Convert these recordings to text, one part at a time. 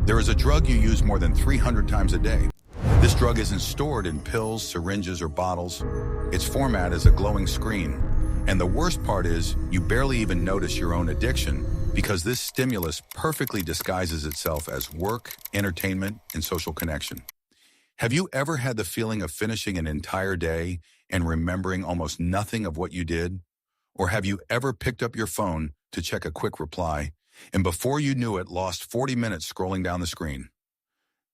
There is a drug you use more than 300 times a day. This drug isn't stored in pills, syringes, or bottles. Its format is a glowing screen. And the worst part is, you barely even notice your own addiction because this stimulus perfectly disguises itself as work, entertainment, and social connection. Have you ever had the feeling of finishing an entire day and remembering almost nothing of what you did? Or have you ever picked up your phone to check a quick reply, and before you knew it, lost 40 minutes scrolling down the screen?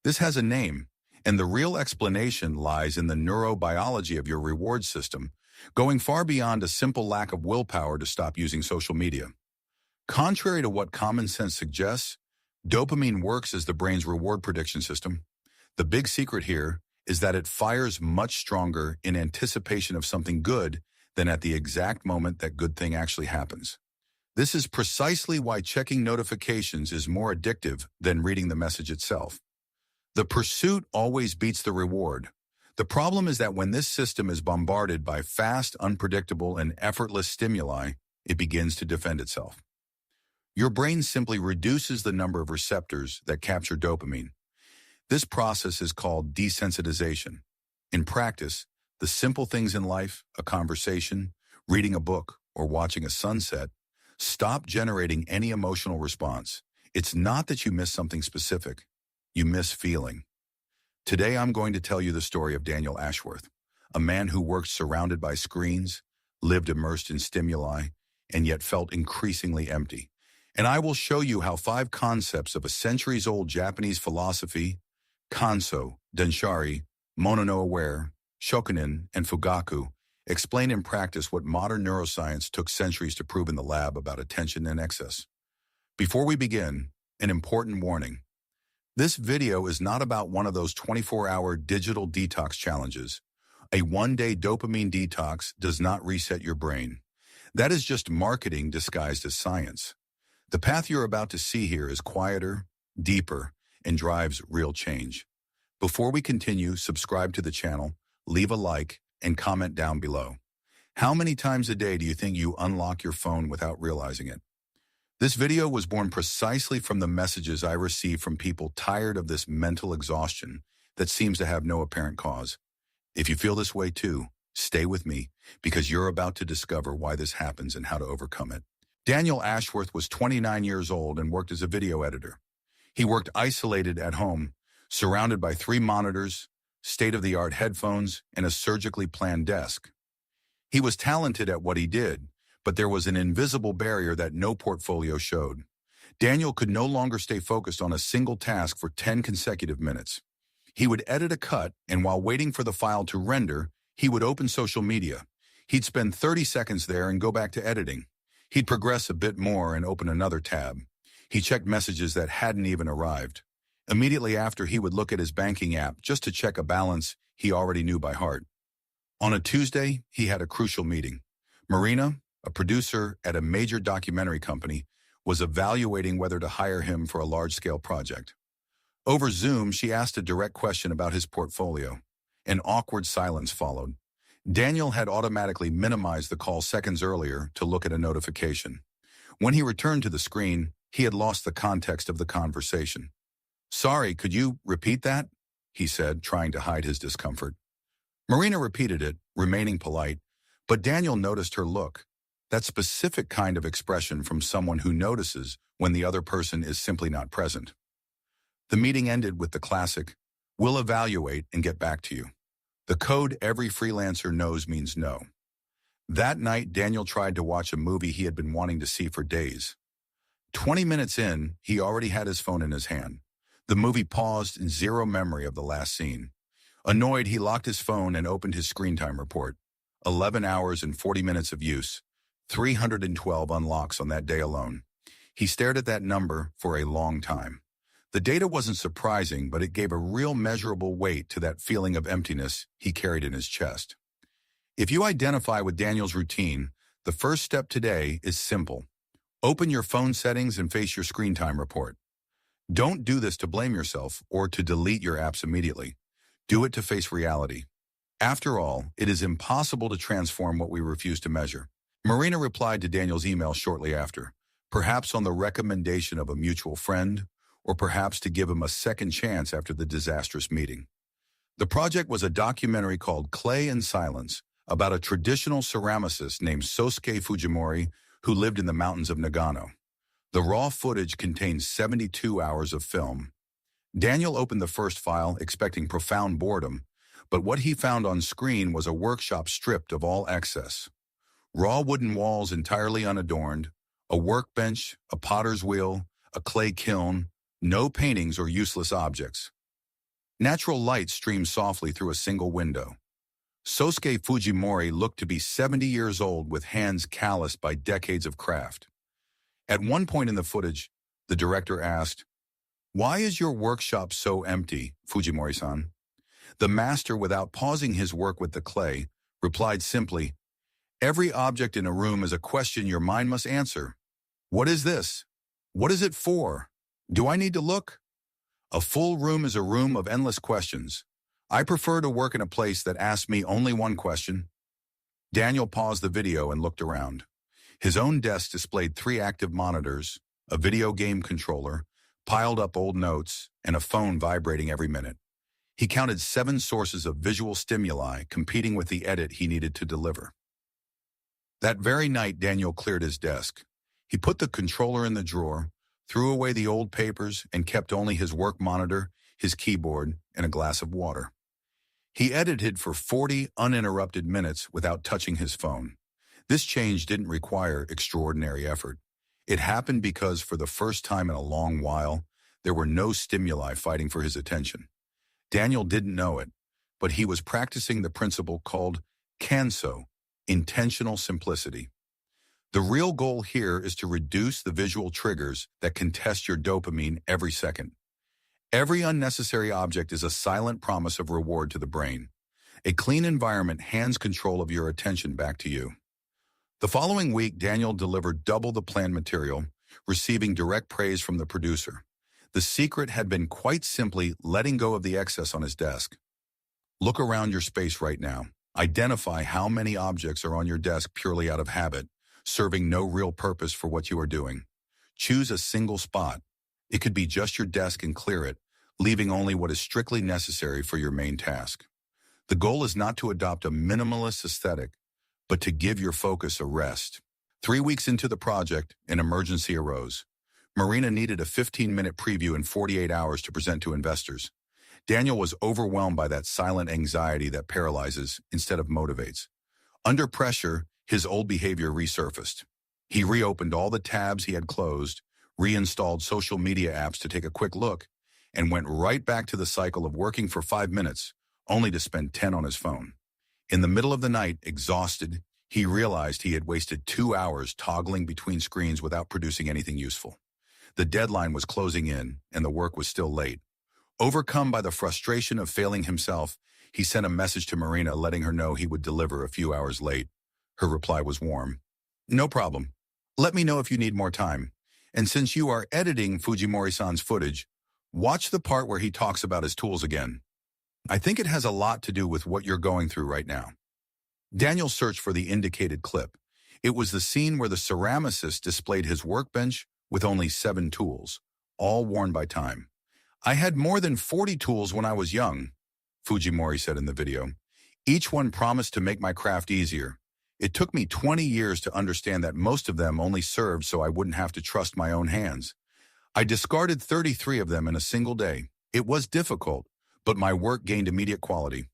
This has a name, and the real explanation lies in the neurobiology of your reward system, going far beyond a simple lack of willpower to stop using social media. Contrary to what common sense suggests, dopamine works as the brain's reward prediction system. The big secret here is that it fires much stronger in anticipation of something good than at the exact moment that good thing actually happens. This is precisely why checking notifications is more addictive than reading the message itself. The pursuit always beats the reward. The problem is that when this system is bombarded by fast, unpredictable, and effortless stimuli, it begins to defend itself. Your brain simply reduces the number of receptors that capture dopamine. This process is called desensitization. In practice, the simple things in life, a conversation, reading a book, or watching a sunset, stop generating any emotional response. It's not that you miss something specific. You miss feeling. Today, I'm going to tell you the story of Daniel Ashworth, a man who worked surrounded by screens, lived immersed in stimuli, and yet felt increasingly empty. And I will show you how 5 concepts of a centuries-old Japanese philosophy, Kanso, Denshari, Mono-no-aware, Shokunin, and Fugaku, explain in practice what modern neuroscience took centuries to prove in the lab about attention and excess. Before we begin, an important warning. This video is not about one of those 24-hour digital detox challenges. A one-day dopamine detox does not reset your brain. That is just marketing disguised as science. The path you're about to see here is quieter, deeper, and drives real change. Before we continue, subscribe to the channel, leave a like, and comment down below. How many times a day do you think you unlock your phone without realizing it? This video was born precisely from the messages I receive from people tired of this mental exhaustion that seems to have no apparent cause. If you feel this way too, stay with me because you're about to discover why this happens and how to overcome it. Daniel Ashworth was 29 years old and worked as a video editor. He worked isolated at home, surrounded by 3 monitors, state-of-the-art headphones, and a surgically planned desk. He was talented at what he did, but there was an invisible barrier that no portfolio showed. Daniel could no longer stay focused on a single task for 10 consecutive minutes. He would edit a cut, and while waiting for the file to render, he would open social media. He'd spend 30 seconds there and go back to editing. He'd progress a bit more and open another tab. He checked messages that hadn't even arrived. Immediately after, he would look at his banking app just to check a balance he already knew by heart. On a Tuesday, he had a crucial meeting. Marina, a producer at a major documentary company, was evaluating whether to hire him for a large-scale project. Over Zoom, she asked a direct question about his portfolio. An awkward silence followed. Daniel had automatically minimized the call seconds earlier to look at a notification. When he returned to the screen, he had lost the context of the conversation. "Sorry, could you repeat that?" he said, trying to hide his discomfort. Marina repeated it, remaining polite, but Daniel noticed her look. That specific kind of expression from someone who notices when the other person is simply not present. The meeting ended with the classic, "We'll evaluate and get back to you." The code every freelancer knows means no. That night, Daniel tried to watch a movie he had been wanting to see for days. 20 minutes in, he already had his phone in his hand. The movie paused in zero memory of the last scene. Annoyed, he locked his phone and opened his screen time report. 11 hours and 40 minutes of use. 312 unlocks on that day alone. He stared at that number for a long time. The data wasn't surprising, but it gave a real measurable weight to that feeling of emptiness he carried in his chest. If you identify with Daniel's routine, the first step today is simple. Open your phone settings and face your screen time report. Don't do this to blame yourself or to delete your apps immediately. Do it to face reality. After all, it is impossible to transform what we refuse to measure. Marina replied to Daniel's email shortly after, perhaps on the recommendation of a mutual friend or perhaps to give him a second chance after the disastrous meeting. The project was a documentary called Clay and Silence about a traditional ceramicist named Sosuke Fujimori who lived in the mountains of Nagano. The raw footage contained 72 hours of film. Daniel opened the first file expecting profound boredom, but what he found on screen was a workshop stripped of all excess. Raw wooden walls entirely unadorned, a workbench, a potter's wheel, a clay kiln, no paintings or useless objects. Natural light streamed softly through a single window. Sosuke Fujimori looked to be 70 years old with hands calloused by decades of craft. At one point in the footage, the director asked, "Why is your workshop so empty, Fujimori-san?" The master, without pausing his work with the clay, replied simply, "Every object in a room is a question your mind must answer. What is this? What is it for? Do I need to look? A full room is a room of endless questions. I prefer to work in a place that asks me only one question." Daniel paused the video and looked around. His own desk displayed 3 active monitors, a video game controller, piled up old notes, and a phone vibrating every minute. He counted 7 sources of visual stimuli competing with the edit he needed to deliver. That very night, Daniel cleared his desk. He put the controller in the drawer, threw away the old papers, and kept only his work monitor, his keyboard, and a glass of water. He edited for 40 uninterrupted minutes without touching his phone. This change didn't require extraordinary effort. It happened because for the first time in a long while, there were no stimuli fighting for his attention. Daniel didn't know it, but he was practicing the principle called kanso, intentional simplicity. The real goal here is to reduce the visual triggers that can test your dopamine every second. Every unnecessary object is a silent promise of reward to the brain. A clean environment hands control of your attention back to you. The following week, Daniel delivered double the planned material, receiving direct praise from the producer. The secret had been quite simply letting go of the excess on his desk. Look around your space right now. Identify how many objects are on your desk purely out of habit, serving no real purpose for what you are doing. Choose a single spot. It could be just your desk and clear it, leaving only what is strictly necessary for your main task. The goal is not to adopt a minimalist aesthetic, but to give your focus a rest. 3 weeks into the project, an emergency arose. Marina needed a 15-minute preview in 48 hours to present to investors. Daniel was overwhelmed by that silent anxiety that paralyzes instead of motivates. Under pressure, his old behavior resurfaced. He reopened all the tabs he had closed, reinstalled social media apps to take a quick look, and went right back to the cycle of working for 5 minutes, only to spend 10 on his phone. In the middle of the night, exhausted, he realized he had wasted 2 hours toggling between screens without producing anything useful. The deadline was closing in, and the work was still late. Overcome by the frustration of failing himself, he sent a message to Marina letting her know he would deliver a few hours late. Her reply was warm. "No problem. Let me know if you need more time. And since you are editing Fujimori-san's footage, watch the part where he talks about his tools again. I think it has a lot to do with what you're going through right now." Daniel searched for the indicated clip. It was the scene where the ceramicist displayed his workbench with only 7 tools, all worn by time. "I had more than 40 tools when I was young," Fujimori said in the video. "Each one promised to make my craft easier. It took me 20 years to understand that most of them only served so I wouldn't have to trust my own hands. I discarded 33 of them in a single day. It was difficult, but my work gained immediate quality."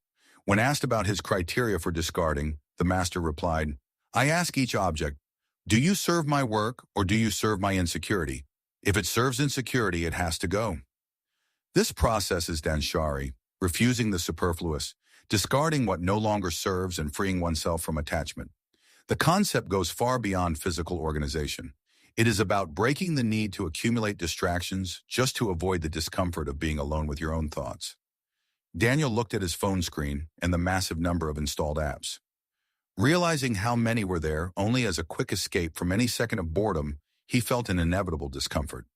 When asked about his criteria for discarding, the master replied, "I ask each object, do you serve my work or do you serve my insecurity? If it serves insecurity, it has to go." This process is danshari, refusing the superfluous, discarding what no longer serves and freeing oneself from attachment. The concept goes far beyond physical organization. It is about breaking the need to accumulate distractions just to avoid the discomfort of being alone with your own thoughts. Daniel looked at his phone screen and the massive number of installed apps. Realizing how many were there only as a quick escape from any second of boredom, he felt an inevitable discomfort.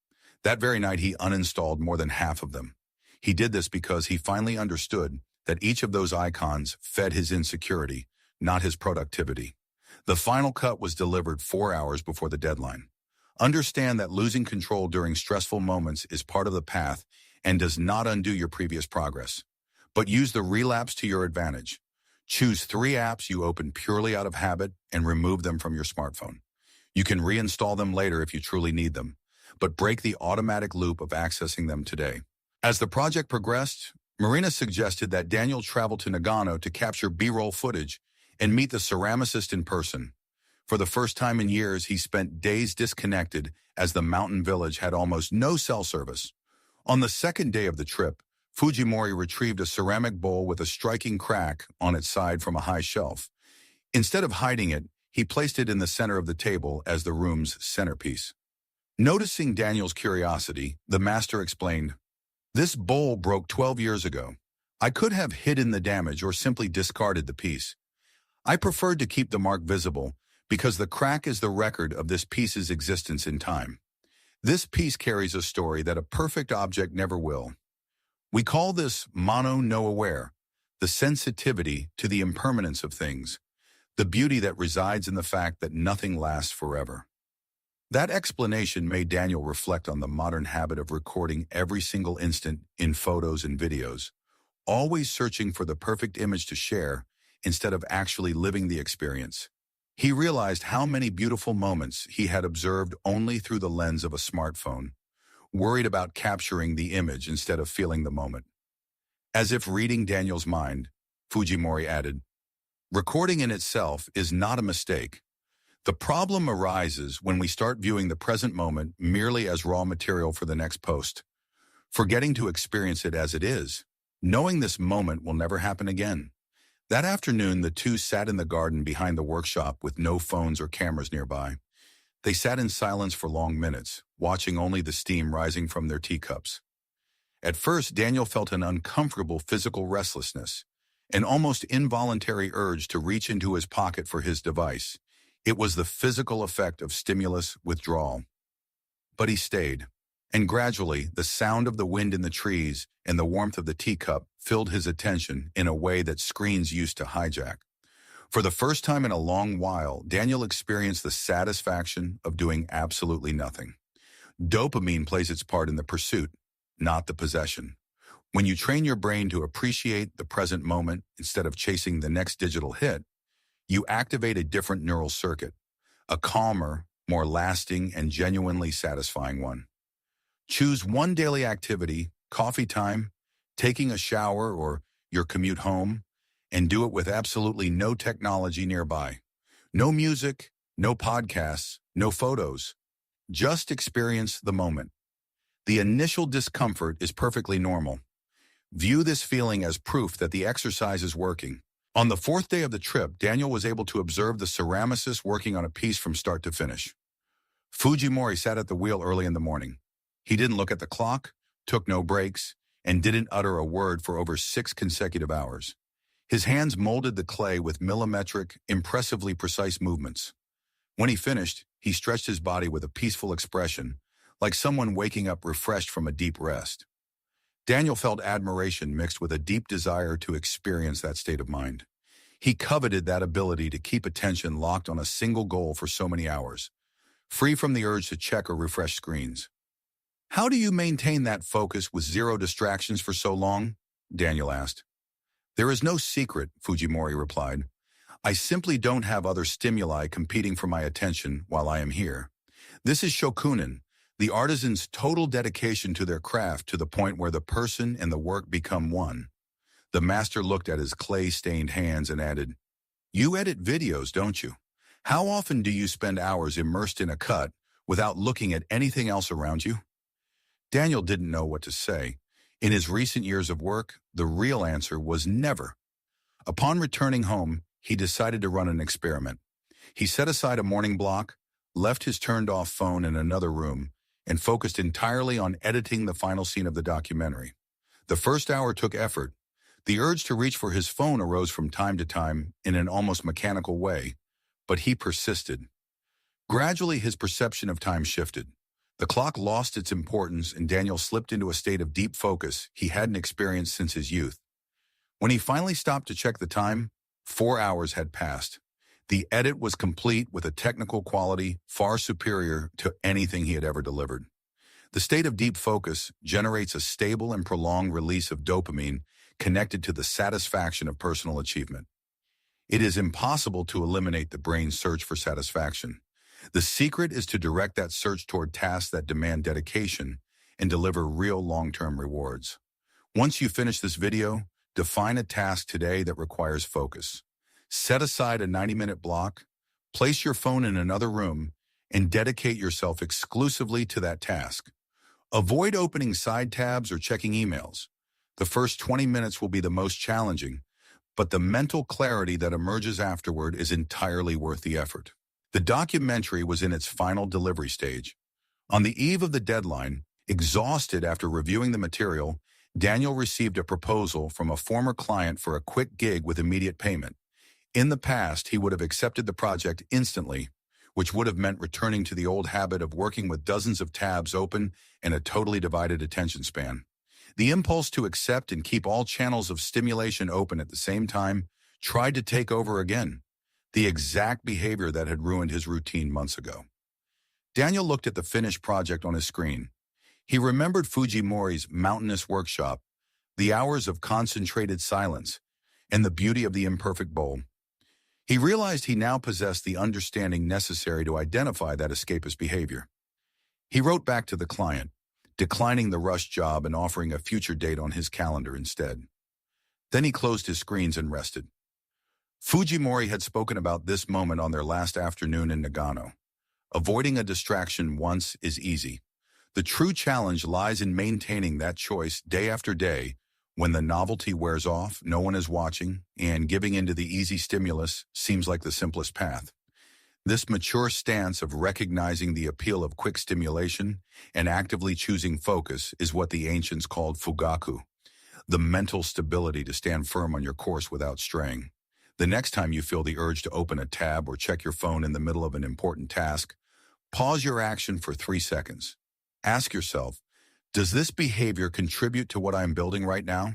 That very night, he uninstalled more than half of them. He did this because he finally understood that each of those icons fed his insecurity, not his productivity. The final cut was delivered 4 hours before the deadline. Understand that losing control during stressful moments is part of the path and does not undo your previous progress. But use the relapse to your advantage. Choose 3 apps you open purely out of habit and remove them from your smartphone. You can reinstall them later if you truly need them, but break the automatic loop of accessing them today. As the project progressed, Marina suggested that Daniel travel to Nagano to capture B-roll footage and meet the ceramicist in person. For the first time in years, he spent days disconnected as the mountain village had almost no cell service. On the second day of the trip, Fujimori retrieved a ceramic bowl with a striking crack on its side from a high shelf. Instead of hiding it, he placed it in the center of the table as the room's centerpiece. Noticing Daniel's curiosity, the master explained, "This bowl broke 12 years ago. I could have hidden the damage or simply discarded the piece. I preferred to keep the mark visible because the crack is the record of this piece's existence in time. This piece carries a story that a perfect object never will. We call this mano no aware, the sensitivity to the impermanence of things, the beauty that resides in the fact that nothing lasts forever." That explanation made Daniel reflect on the modern habit of recording every single instant in photos and videos, always searching for the perfect image to share instead of actually living the experience. He realized how many beautiful moments he had observed only through the lens of a smartphone, worried about capturing the image instead of feeling the moment. As if reading Daniel's mind, Fujimori added, "Recording in itself is not a mistake. The problem arises when we start viewing the present moment merely as raw material for the next post, forgetting to experience it as it is, knowing this moment will never happen again." That afternoon, the two sat in the garden behind the workshop with no phones or cameras nearby. They sat in silence for long minutes, watching only the steam rising from their teacups. At first, Daniel felt an uncomfortable physical restlessness, an almost involuntary urge to reach into his pocket for his device. It was the physical effect of stimulus withdrawal. But he stayed, and gradually, the sound of the wind in the trees and the warmth of the teacup filled his attention in a way that screens used to hijack. For the first time in a long while, Daniel experienced the satisfaction of doing absolutely nothing. Dopamine plays its part in the pursuit, not the possession. When you train your brain to appreciate the present moment instead of chasing the next digital hit, you activate a different neural circuit, a calmer, more lasting, and genuinely satisfying one. Choose one daily activity, coffee time, taking a shower, or your commute home, and do it with absolutely no technology nearby. No music, no podcasts, no photos. Just experience the moment. The initial discomfort is perfectly normal. View this feeling as proof that the exercise is working. On the 4th day of the trip, Daniel was able to observe the ceramicist working on a piece from start to finish. Fujimori sat at the wheel early in the morning. He didn't look at the clock, took no breaks, and didn't utter a word for over 6 consecutive hours. His hands molded the clay with millimetric, impressively precise movements. When he finished, he stretched his body with a peaceful expression, like someone waking up refreshed from a deep rest. Daniel felt admiration mixed with a deep desire to experience that state of mind. He coveted that ability to keep attention locked on a single goal for so many hours, free from the urge to check or refresh screens. "How do you maintain that focus with zero distractions for so long?" Daniel asked. "There is no secret," Fujimori replied. "I simply don't have other stimuli competing for my attention while I am here. This is shokunin, the artisan's total dedication to their craft to the point where the person and the work become one." The master looked at his clay-stained hands and added, "You edit videos, don't you? How often do you spend hours immersed in a cut without looking at anything else around you?" Daniel didn't know what to say. In his recent years of work, the real answer was never. Upon returning home, he decided to run an experiment. He set aside a morning block, left his turned-off phone in another room, and focused entirely on editing the final scene of the documentary. The first hour took effort. The urge to reach for his phone arose from time to time in an almost mechanical way, but he persisted. Gradually, his perception of time shifted. The clock lost its importance, and Daniel slipped into a state of deep focus he hadn't experienced since his youth. When he finally stopped to check the time, 4 hours had passed. The edit was complete with a technical quality far superior to anything he had ever delivered. The state of deep focus generates a stable and prolonged release of dopamine connected to the satisfaction of personal achievement. It is impossible to eliminate the brain's search for satisfaction. The secret is to direct that search toward tasks that demand dedication and deliver real long-term rewards. Once you finish this video, define a task today that requires focus. Set aside a 90-minute block, place your phone in another room, and dedicate yourself exclusively to that task. Avoid opening side tabs or checking emails. The first 20 minutes will be the most challenging, but the mental clarity that emerges afterward is entirely worth the effort. The documentary was in its final delivery stage. On the eve of the deadline, exhausted after reviewing the material, Daniel received a proposal from a former client for a quick gig with immediate payment. In the past, he would have accepted the project instantly, which would have meant returning to the old habit of working with dozens of tabs open and a totally divided attention span. The impulse to accept and keep all channels of stimulation open at the same time tried to take over again, the exact behavior that had ruined his routine months ago. Daniel looked at the finished project on his screen. He remembered Fujimori's mountainous workshop, the hours of concentrated silence, and the beauty of the imperfect bowl. He realized he now possessed the understanding necessary to identify that escapist behavior. He wrote back to the client, declining the rush job and offering a future date on his calendar instead. Then he closed his screens and rested. Fujimori had spoken about this moment on their last afternoon in Nagano. Avoiding a distraction once is easy. The true challenge lies in maintaining that choice day after day. When the novelty wears off, no one is watching, and giving into the easy stimulus seems like the simplest path. This mature stance of recognizing the appeal of quick stimulation and actively choosing focus is what the ancients called fugaku, the mental stability to stand firm on your course without straying. The next time you feel the urge to open a tab or check your phone in the middle of an important task, pause your action for 3 seconds. Ask yourself, does this behavior contribute to what I'm building right now?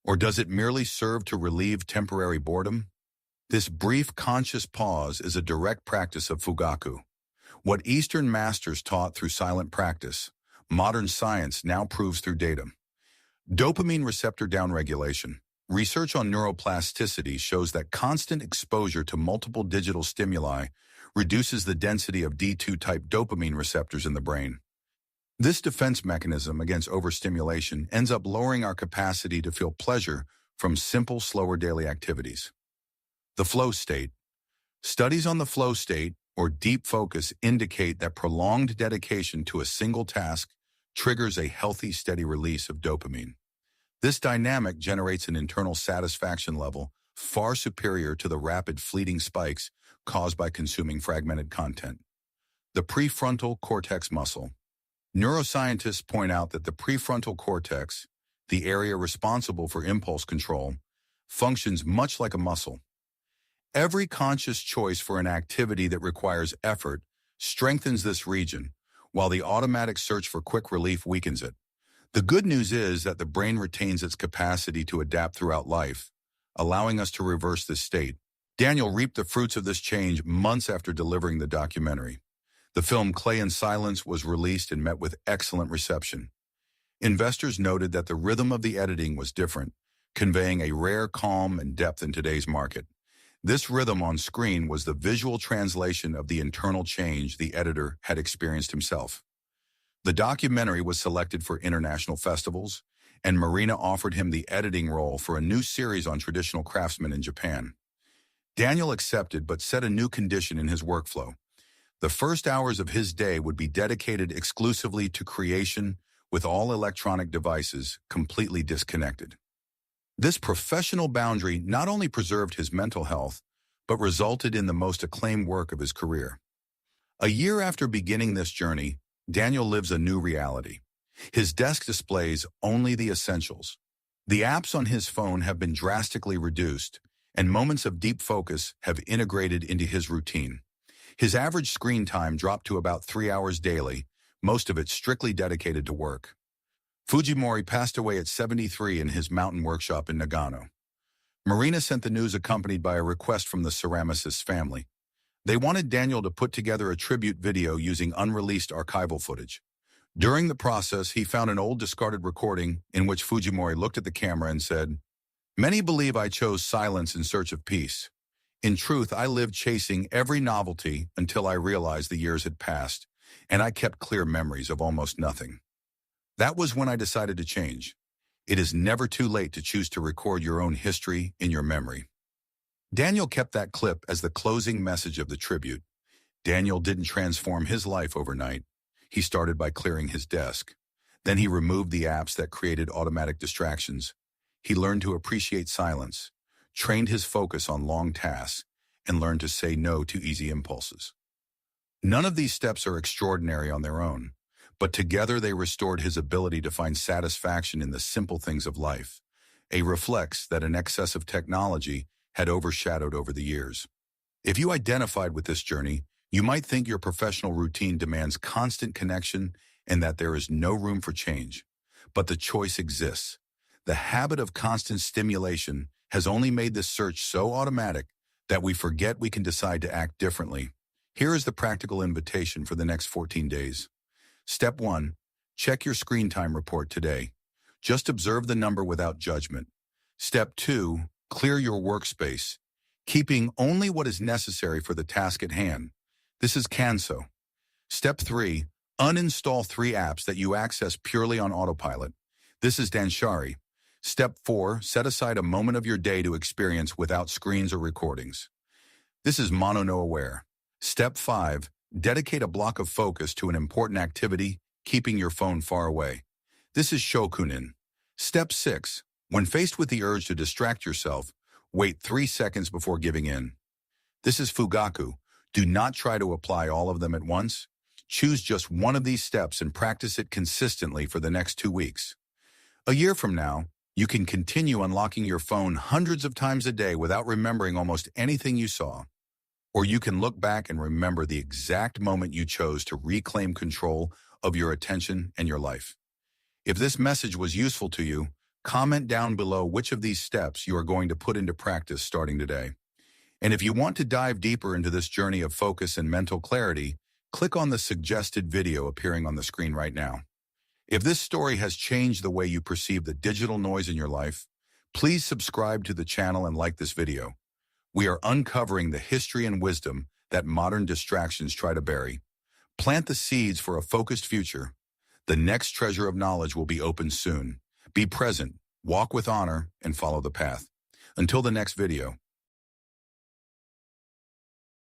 Or does it merely serve to relieve temporary boredom? This brief conscious pause is a direct practice of fugaku. What Eastern masters taught through silent practice, modern science now proves through data. Dopamine receptor downregulation. Research on neuroplasticity shows that constant exposure to multiple digital stimuli reduces the density of D2-type dopamine receptors in the brain. This defense mechanism against overstimulation ends up lowering our capacity to feel pleasure from simple, slower daily activities. The flow state. Studies on the flow state, or deep focus, indicate that prolonged dedication to a single task triggers a healthy, steady release of dopamine. This dynamic generates an internal satisfaction level far superior to the rapid, fleeting spikes caused by consuming fragmented content. The prefrontal cortex muscle. Neuroscientists point out that the prefrontal cortex, the area responsible for impulse control, functions much like a muscle. Every conscious choice for an activity that requires effort strengthens this region, while the automatic search for quick relief weakens it. The good news is that the brain retains its capacity to adapt throughout life, allowing us to reverse this state. Daniel reaped the fruits of this change months after delivering the documentary. The film Clay in Silence was released and met with excellent reception. Investors noted that the rhythm of the editing was different, conveying a rare calm and depth in today's market. This rhythm on screen was the visual translation of the internal change the editor had experienced himself. The documentary was selected for international festivals, and Marina offered him the editing role for a new series on traditional craftsmen in Japan. Daniel accepted but set a new condition in his workflow. The first hours of his day would be dedicated exclusively to creation, with all electronic devices completely disconnected. This professional boundary not only preserved his mental health, but resulted in the most acclaimed work of his career. A year after beginning this journey, Daniel lives a new reality. His desk displays only the essentials. The apps on his phone have been drastically reduced, and moments of deep focus have integrated into his routine. His average screen time dropped to about 3 hours daily, most of it strictly dedicated to work. Fujimori passed away at 73 in his mountain workshop in Nagano. Marina sent the news accompanied by a request from the ceramicist's family. They wanted Daniel to put together a tribute video using unreleased archival footage. During the process, he found an old discarded recording in which Fujimori looked at the camera and said, "Many believe I chose silence in search of peace. In truth, I lived chasing every novelty until I realized the years had passed, and I kept clear memories of almost nothing. That was when I decided to change. It is never too late to choose to record your own history in your memory." Daniel kept that clip as the closing message of the tribute. Daniel didn't transform his life overnight. He started by clearing his desk. Then he removed the apps that created automatic distractions. He learned to appreciate silence, trained his focus on long tasks, and learned to say no to easy impulses. None of these steps are extraordinary on their own, but together they restored his ability to find satisfaction in the simple things of life, a reflex that an excess of technology had overshadowed over the years. If you identified with this journey, you might think your professional routine demands constant connection and that there is no room for change. But the choice exists. The habit of constant stimulation has only made this search so automatic that we forget we can decide to act differently. Here is the practical invitation for the next 14 days. Step 1. Check your screen time report today. Just observe the number without judgment. Step 2. Clear your workspace, keeping only what is necessary for the task at hand. This is Canso. Step 3. Uninstall 3 apps that you access purely on autopilot. This is Danshari. Step 4. Set aside a moment of your day to experience without screens or recordings. This is Mono No Aware. Step 5. Dedicate a block of focus to an important activity, keeping your phone far away. This is Shokunin. Step 6. When faced with the urge to distract yourself, wait 3 seconds before giving in. This is Fugaku. Do not try to apply all of them at once. Choose just one of these steps and practice it consistently for the next 2 weeks. A year from now, you can continue unlocking your phone hundreds of times a day without remembering almost anything you saw. Or you can look back and remember the exact moment you chose to reclaim control of your attention and your life. If this message was useful to you, comment down below which of these steps you are going to put into practice starting today. And if you want to dive deeper into this journey of focus and mental clarity, click on the suggested video appearing on the screen right now. If this story has changed the way you perceive the digital noise in your life, please subscribe to the channel and like this video. We are uncovering the history and wisdom that modern distractions try to bury. Plant the seeds for a focused future. The next treasure of knowledge will be opened soon. Be present, walk with honor, and follow the path. Until the next video,